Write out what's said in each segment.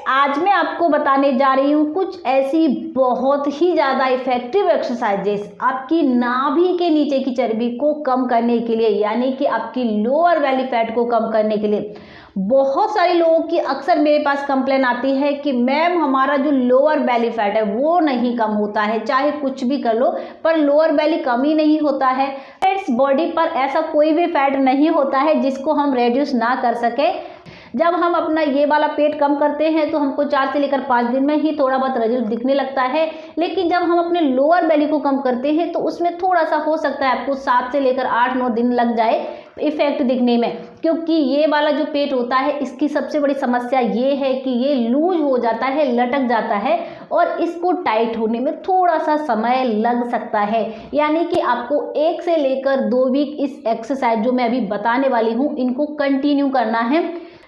आज मैं आपको बताने जा रही हूँ कुछ ऐसी बहुत ही ज़्यादा इफेक्टिव एक्सरसाइजेस आपकी नाभि के नीचे की चर्बी को कम करने के लिए, यानी कि आपकी लोअर बेली फैट को कम करने के लिए। बहुत सारे लोगों की अक्सर मेरे पास कंप्लेन आती है कि मैम हमारा जो लोअर बेली फैट है वो नहीं कम होता है, चाहे कुछ भी कर लो पर लोअर बेली कम ही नहीं होता है। फ्रेंड्स, बॉडी पर ऐसा कोई भी फैट नहीं होता है जिसको हम रिड्यूस ना कर सके। जब हम अपना ये वाला पेट कम करते हैं तो हमको 4 से लेकर 5 दिन में ही थोड़ा बहुत रिजल्ट दिखने लगता है, लेकिन जब हम अपने लोअर बेली को कम करते हैं तो उसमें थोड़ा सा हो सकता है आपको 7 से लेकर 8-9 दिन लग जाए इफेक्ट दिखने में, क्योंकि ये वाला जो पेट होता है इसकी सबसे बड़ी समस्या ये है कि ये लूज हो जाता है, लटक जाता है और इसको टाइट होने में थोड़ा सा समय लग सकता है। यानी कि आपको 1 से लेकर 2 वीक इस एक्सरसाइज जो मैं अभी बताने वाली हूँ इनको कंटिन्यू करना है।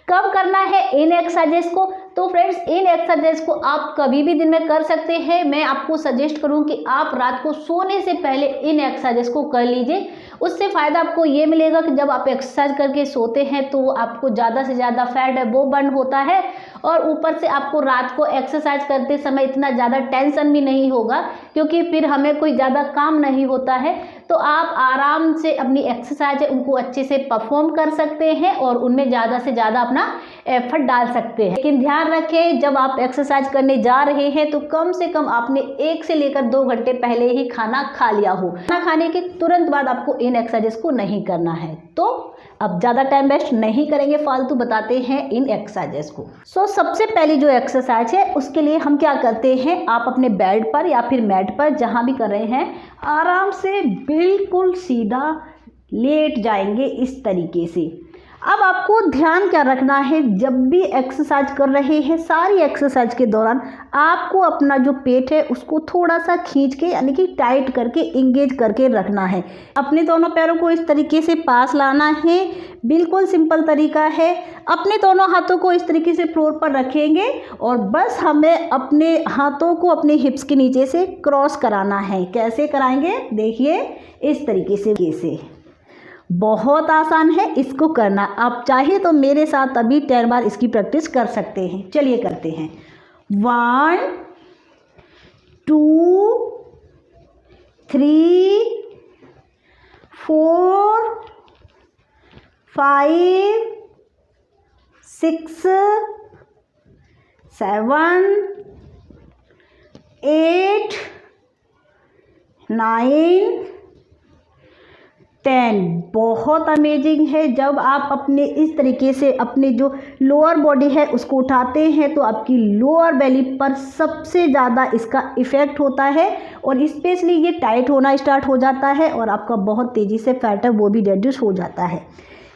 कब करना है इन एक्सरसाइजेस को? तो फ्रेंड्स, इन एक्सरसाइज को आप कभी भी दिन में कर सकते हैं। मैं आपको सजेस्ट करूं कि आप रात को सोने से पहले इन एक्सरसाइजेस को कर लीजिए। उससे फ़ायदा आपको ये मिलेगा कि जब आप एक्सरसाइज करके सोते हैं तो आपको ज़्यादा से ज़्यादा फैट है वो बर्न होता है और ऊपर से आपको रात को एक्सरसाइज करते समय इतना ज़्यादा टेंशन भी नहीं होगा, क्योंकि फिर हमें कोई ज़्यादा काम नहीं होता है। तो आप आराम से अपनी एक्सरसाइज है उनको अच्छे से परफॉर्म कर सकते हैं और उनमें ज़्यादा से ज़्यादा अपना एफर्ट डाल सकते हैं। लेकिन ध्यान रखें, जब आप एक्सरसाइज करने जा रहे हैं तो कम से कम आपने 1 से लेकर 2 घंटे पहले ही खाना खा लिया हो। खाना खाने के तुरंत बाद आपको इन एक्सरसाइजेस को नहीं करना है। तो अब ज़्यादा टाइम वेस्ट नहीं करेंगे, फालतू बताते हैं इन एक्सरसाइजेस को। सबसे पहली जो एक्सरसाइज है उसके लिए हम क्या करते हैं, आप अपने बेड पर या फिर मैट पर जहाँ भी कर रहे हैं आराम से बिल्कुल सीधा लेट जाएंगे इस तरीके से। अब आपको ध्यान क्या रखना है, जब भी एक्सरसाइज कर रहे हैं सारी एक्सरसाइज के दौरान आपको अपना जो पेट है उसको थोड़ा सा खींच के यानी कि टाइट करके इंगेज करके रखना है। अपने दोनों पैरों को इस तरीके से पास लाना है, बिल्कुल सिंपल तरीका है। अपने दोनों हाथों को इस तरीके से फ्लोर पर रखेंगे और बस हमें अपने हाथों को अपने हिप्स के नीचे से क्रॉस कराना है। कैसे कराएंगे देखिए, इस तरीके से। बहुत आसान है इसको करना। आप चाहे तो मेरे साथ अभी 10 बार इसकी प्रैक्टिस कर सकते हैं। चलिए करते हैं। 1 2 3 4 5 6 7 8 9 10। बहुत अमेजिंग है। जब आप अपने इस तरीके से अपने जो लोअर बॉडी है उसको उठाते हैं तो आपकी लोअर बेली पर सबसे ज़्यादा इसका इफ़ेक्ट होता है और स्पेशली ये टाइट होना स्टार्ट हो जाता है और आपका बहुत तेज़ी से फैट है वो भी रिड्यूस हो जाता है।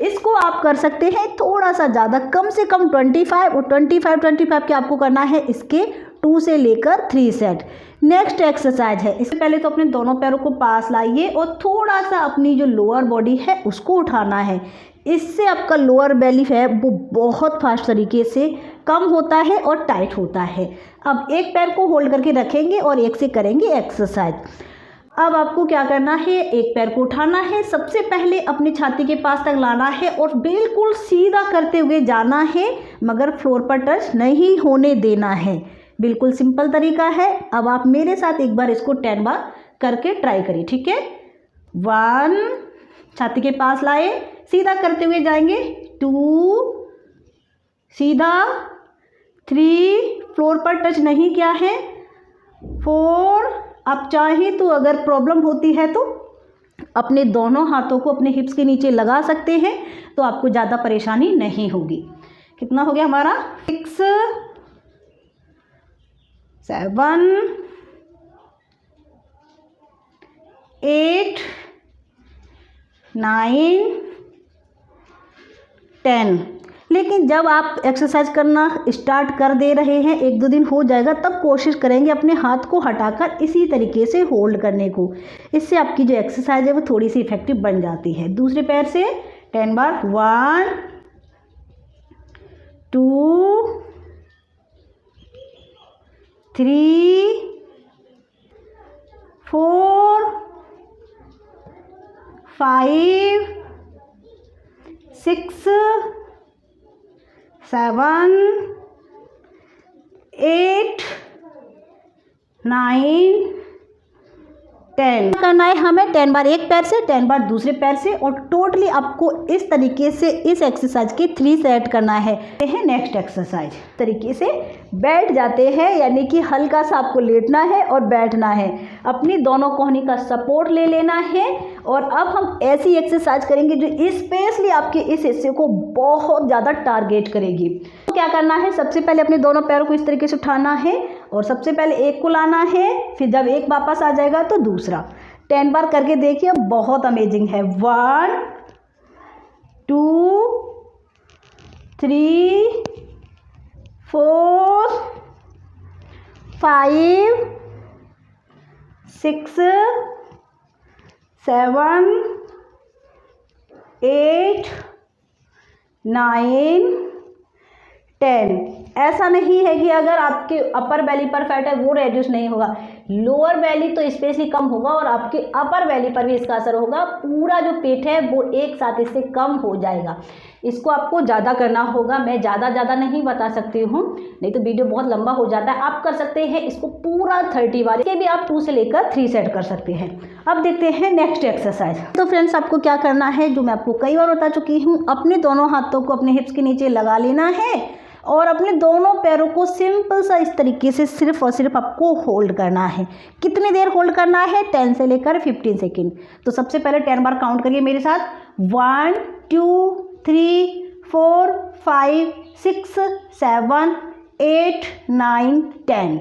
इसको आप कर सकते हैं थोड़ा सा ज़्यादा, कम से कम 25 और 25 के आपको करना है इसके 2 से लेकर 3 सेट। नेक्स्ट एक्सरसाइज है, इससे पहले तो अपने दोनों पैरों को पास लाइए और थोड़ा सा अपनी जो लोअर बॉडी है उसको उठाना है। इससे आपका लोअर बेली है वो बहुत फास्ट तरीके से कम होता है और टाइट होता है। अब एक पैर को होल्ड करके रखेंगे और एक से करेंगे एक्सरसाइज। अब आपको क्या करना है, एक पैर को उठाना है, सबसे पहले अपनी छाती के पास तक लाना है और बिल्कुल सीधा करते हुए जाना है, मगर फ्लोर पर टच नहीं होने देना है। बिल्कुल सिंपल तरीका है। अब आप मेरे साथ एक बार इसको 10 बार करके ट्राई करिए, ठीक है। 1, छाती के पास लाए, सीधा करते हुए जाएंगे। 2, सीधा। 3, फ्लोर पर टच नहीं किया है। 4, आप चाहें तो अगर प्रॉब्लम होती है तो अपने दोनों हाथों को अपने हिप्स के नीचे लगा सकते हैं तो आपको ज़्यादा परेशानी नहीं होगी। कितना हो गया हमारा? 6 7 8 9 10। लेकिन जब आप एक्सरसाइज करना स्टार्ट कर दे रहे हैं, 1-2 दिन हो जाएगा, तब कोशिश करेंगे अपने हाथ को हटाकर इसी तरीके से होल्ड करने को। इससे आपकी जो एक्सरसाइज है वो थोड़ी सी इफेक्टिव बन जाती है। दूसरे पैर से 10 बार। 1 2 3 4 5 6 7 9 10 करना है हमें 10 बार एक पैर से 10 बार दूसरे पैर से, और टोटली आपको इस तरीके से इस एक्सरसाइज के 3 सेट करना है। नेक्स्ट एक्सरसाइज तरीके से बैठ जाते हैं, यानी कि हल्का सा आपको लेटना है और बैठना है, अपनी दोनों कोहनी का सपोर्ट ले लेना है। और अब हम ऐसी एक्सरसाइज करेंगे जो स्पेशली आपके इस हिस्से को बहुत ज़्यादा टारगेट करेगी। तो क्या करना है, सबसे पहले अपने दोनों पैरों को इस तरीके से उठाना है और सबसे पहले एक को लाना है, फिर जब एक वापस आ जाएगा तो दूसरा। 10 बार करके देखिए, बहुत अमेजिंग है। 1 2 3 4 5 6 7 8 9 10। ऐसा नहीं है कि अगर आपके अपर बैली पर फैट है वो रेड्यूस नहीं होगा, लोअर बैली तो स्पेशली कम होगा और आपके अपर बैली पर भी इसका असर होगा। पूरा जो पेट है वो एक साथ इससे कम हो जाएगा। इसको आपको ज़्यादा करना होगा, मैं ज़्यादा नहीं बता सकती हूँ, नहीं तो वीडियो बहुत लंबा हो जाता है। आप कर सकते हैं इसको पूरा 30 बार, इसके भी आप 2 से लेकर 3 सेट कर सकते हैं। अब देखते हैं नेक्स्ट एक्सरसाइज। तो फ्रेंड्स, आपको क्या करना है, जो मैं आपको कई बार बता चुकी हूँ, अपने दोनों हाथों को अपने हिप्स के नीचे लगा लेना है और अपने दोनों पैरों को सिंपल सा इस तरीके से सिर्फ और सिर्फ आपको होल्ड करना है। कितनी देर होल्ड करना है, 10 से लेकर 15 सेकेंड। तो सबसे पहले 10 बार काउंट करिए मेरे साथ। 1 2 3 4 5 6 7 8 9 10।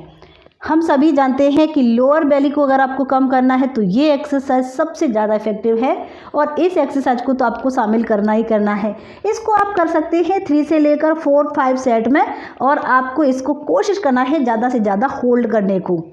हम सभी जानते हैं कि लोअर बेली को अगर आपको कम करना है तो ये एक्सरसाइज सबसे ज़्यादा इफेक्टिव है और इस एक्सरसाइज को तो आपको शामिल करना ही करना है। इसको आप कर सकते हैं 3 से लेकर 4-5 सेट में, और आपको इसको कोशिश करना है ज़्यादा से ज़्यादा होल्ड करने को।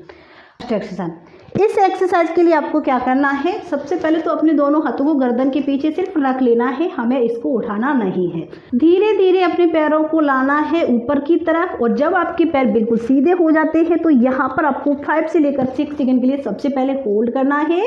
एक्सरसाइज, इस एक्सरसाइज के लिए आपको क्या करना है, सबसे पहले तो अपने दोनों हाथों को गर्दन के पीछे सिर्फ रख लेना है, हमें इसको उठाना नहीं है। धीरे धीरे अपने पैरों को लाना है ऊपर की तरफ, और जब आपके पैर बिल्कुल सीधे हो जाते हैं तो यहाँ पर आपको 5 से लेकर 6 सेकंड के लिए सबसे पहले होल्ड करना है।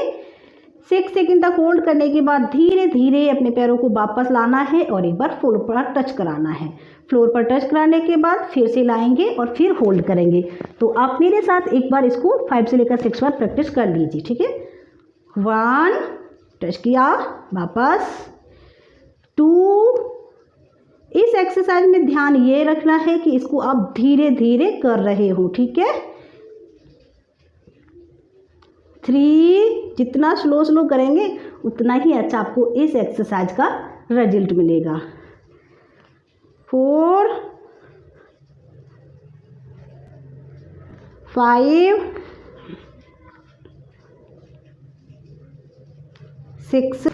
6 सेकंड तक होल्ड करने के बाद धीरे धीरे अपने पैरों को वापस लाना है और एक बार फ्लोर पर टच कराना है। फ्लोर पर टच कराने के बाद फिर से लाएंगे और फिर होल्ड करेंगे। तो आप मेरे साथ एक बार इसको 5 से लेकर 6 बार प्रैक्टिस कर लीजिए, ठीक है। 1 टच किया, वापस 2। इस एक्सरसाइज में ध्यान ये रखना है कि इसको आप धीरे धीरे कर रहे हो, ठीक है। 3, जितना स्लो करेंगे उतना ही अच्छा आपको इस एक्सरसाइज का रिजल्ट मिलेगा। 4 5 6।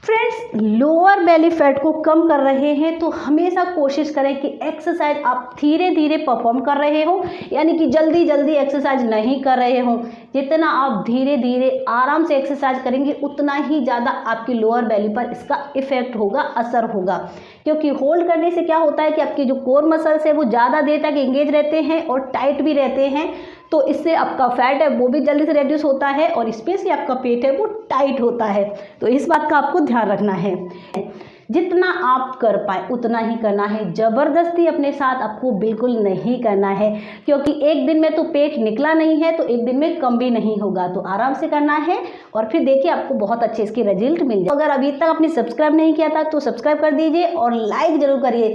फ्रेंड्स, लोअर बेली फैट को कम कर रहे हैं तो हमेशा कोशिश करें कि एक्सरसाइज आप धीरे धीरे परफॉर्म कर रहे हो, यानी कि जल्दी जल्दी एक्सरसाइज नहीं कर रहे हो। जितना आप धीरे धीरे आराम से एक्सरसाइज करेंगे उतना ही ज़्यादा आपकी लोअर बेली पर इसका इफेक्ट होगा, असर होगा। क्योंकि होल्ड करने से क्या होता है कि आपके जो कोर मसल्स है वो ज़्यादा देर तक एंगेज रहते हैं और टाइट भी रहते हैं, तो इससे आपका फैट है वो भी जल्दी से रिड्यूस होता है और स्पेशली आपका पेट है वो टाइट होता है। तो इस बात का आपको ध्यान रखना है। जितना आप कर पाए उतना ही करना है, ज़बरदस्ती अपने साथ आपको बिल्कुल नहीं करना है, क्योंकि एक दिन में तो पेट निकला नहीं है तो एक दिन में कम भी नहीं होगा। तो आराम से करना है और फिर देखिए आपको बहुत अच्छे इसके रिजल्ट मिल जाए। अगर अभी तक आपने सब्सक्राइब नहीं किया था तो सब्सक्राइब कर दीजिए और लाइक ज़रूर करिए।